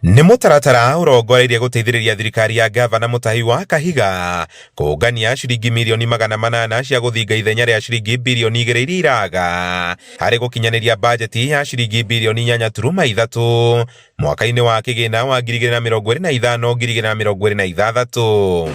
Nĩ mũtaratara ũrongoreirie gũteithĩrĩria thirikari ya Gavana Mutahi wa Kahiga kũngania ciringi mirioni 800 cia gũthinga ithenya rĩa ciringi bilioni 2 iria iraga harĩ gũkinyanĩria bajeti ya ciringi bilioni 8.3 mwaka-inĩ wa kĩgĩna wa 2025-2026.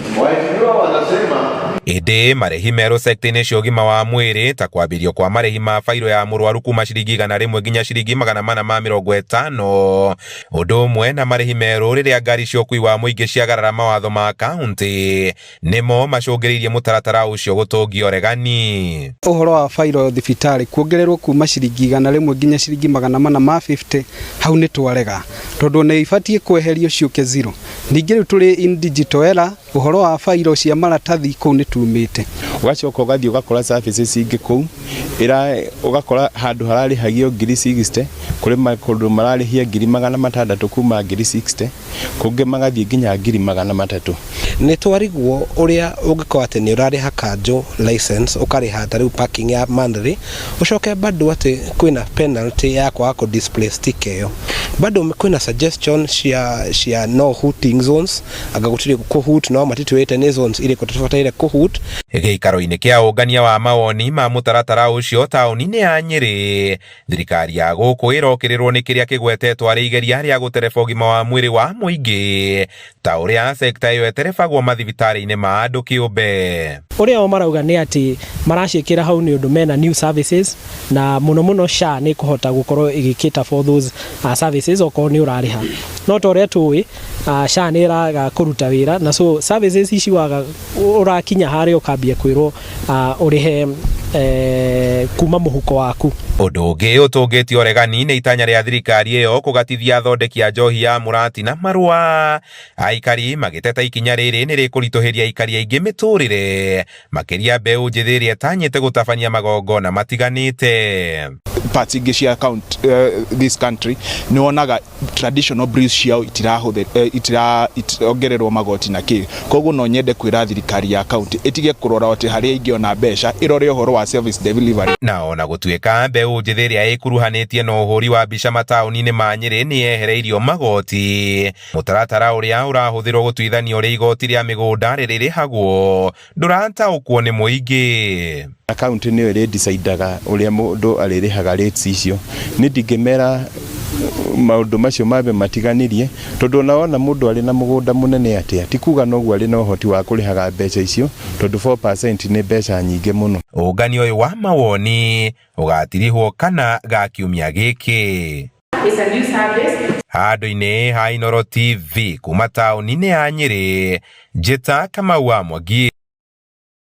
Ĩndĩ marĩhi merũ sekta-inĩ cia ũgima wa mwĩrĩ ta kwambĩrio kwa marĩhi ma fairo ya mũrwaru kuma ciringi 100 nginya ciringi 450, ũndũ ũmwe na marĩhi merũ rĩrĩa ngari cia ũkui wa mũingĩ ciagarara mawatho ma kaunti nĩmo macũngĩrĩirie mũtaratara ũcio gũtũngio regani. Ũhoro wa fairo thibitarĩ kuongererwo kuma ciringi 100 nginya ciringi 450 hau nĩ twarega tondũ nĩ ibatie kweherio ciũke zero. Ningĩ rĩu tũrĩ in digital era, ũhoro wa fairo cia maratathi kũu nĩ tumĩte. Ũgacoka ũgathiĩ ũgakora services ingĩ kũu ũgakora handũ hararĩhagio 60,000 kũrĩ maũndũ mararĩhia 600,000 kuma 60,000 kũngĩ magathiĩ nginya 300,000. Nĩ twariguo ũrĩa ũngĩkorwo atĩ nĩ ũrarĩha kanjo license ũkarĩha tarĩu parking ya monthly ũcoke bado atĩ kwĩna penalty ya kwaga ku display sticker ĩyo. Bado kwĩna suggestion cia no hooting zones anga gũtirĩ kũhoot no matitwĩte nĩ zones irĩkũ tũbataire kũhoot. Gĩikaro-inĩ kĩa ũngania wa mawoni ma mũtaratara ũcio taũni-inĩ ya Nyĩrĩ, thirikari ya gũkũ ĩrokĩrĩrwo nĩ kĩrĩa kĩgwetetwo arĩ igeria rĩa gũtereba ũgima wa mwĩrĩ wa mũingĩ ta ũrĩa sekta ĩyo ĩterebagwo mathibitarĩ-inĩ ma andũ kĩũmbe. Ũrĩa o marauga nĩ atĩ maraciĩkĩra hau nĩ ũndũ mena new services na mũno SHA nĩ kũhota gũkorwo ĩgĩkĩta for those services okorwo nĩ ũrarĩha. No ta ũrĩa tũĩ SHA nĩ ĩraga kũruta wĩra na so services ici waga ũrakinya harĩa ũkambia kwĩrwo ũrĩhe kuma mũhuko waku. Ũndũ ũngĩ ũtũngĩtio regani nĩ itanya rĩa thirikari ĩyo kũgatithia athondeki a njohi ya mũrati na marũa. Aikari magĩteta ikinya rĩrĩ nĩ rĩkũritũhĩria aikari aingĩ mĩtũrĩre makĩria mbeũ njĩthĩ ĩrĩa ĩtanyĩte gũtabania magongona matiganĩte. Parts ingĩ cia this country nĩ wonaga traditional breeds ciao itirongererwo magoti na kĩ. Koguo no nyende kwĩra thirikari ya county ĩtige kũrora atĩ harĩa ingĩona mbeca ĩrore ũhoro wa service delivery. Na ona gũtuĩka mbeũ njĩthĩ ĩrĩa ĩkuruhanĩtie na ũhũri wa mbica mataũni-inĩ ma Nyĩrĩ nĩ yehereirio magoti, mũtaratara ũrĩa ũrahũthĩrwo gũtuithania ũrĩa igoti rĩa mĩgũnda rĩrĩhagwo ndũrataũkwo nĩ mũingĩ. Akaunti nĩyo ĩrĩdecidaga ũrĩa mũndũ arĩrĩhaga rates icio. Nĩ ndingĩmera maũndũ macio mabe matiganirie tondũ naona mũndũ arĩ na mũgũnda mũnene atĩa ti kuga noguo arĩ na ũhoti wa kũrĩhaga mbeca icio tondũ 4% nĩ mbeca nyingĩ mũno. Ũngania ũyũ wa mawoni ũgatirihwo kana gakiumia gĩkĩ. Handũ-inĩ ha Inooro TV kuma taũni-inĩ ya Nyĩrĩ, njĩta Kamau wa Mwangi.